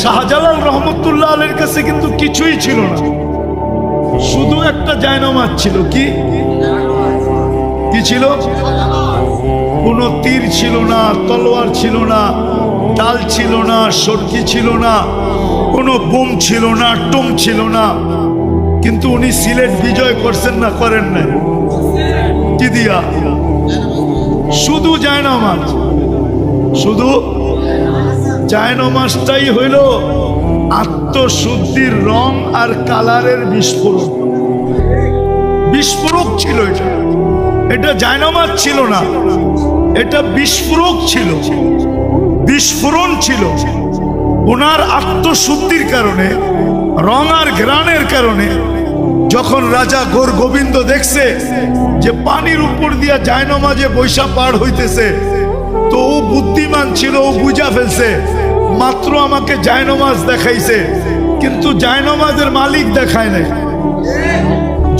শাহজালাল রহমতুল্লাহ আলাইহির কাছে কিন্তু কিছুই ছিল না, শুধু একটা জায়নামাজ ছিল। কি কি ছিল? কোনো তীর ছিল না, তলোয়ার ছিল না, ডাল ছিল না, সরকি ছিল না, কোনো বোম ছিল না, টোম ছিল না। কিন্তু উনি সিলেট বিজয় করছেন না? করেন নাই? কি দিয়া? শুধু জায়নামাজ। শুধু জায়নামাজটাই হইল আত্মশুদ্ধির রং আর কালারের বিস্ফোরক। বিস্ফোরক ছিল এটা, এটা জায়নামাজ ছিল না, এটা বিস্ফোরক ছিল, বিস্ফোরণ ছিল। ওনার আত্মশুদ্ধির কারণে, রং আর ঘ্রাণের কারণে যখন রাজা গোর গোবিন্দ দেখছে যে পানির উপর দিয়া জায়নামাজে বৈশা পার হইতেছে, তো ও বুদ্ধিমান ছিল, ও বুঝা ফেলছে মাত্র আমাকে জায়নামাজ দেখাইছে, কিন্তু জায়নামাজের মালিক দেখায় নাই।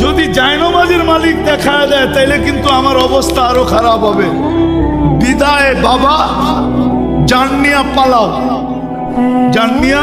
যদি জায়নামাজের মালিক দেখায় দেয় তাইলে কিন্তু আমার অবস্থা আরো খারাপ হবে। বিদায় বাবা, জান নিয়া পালাও, জান নিয়া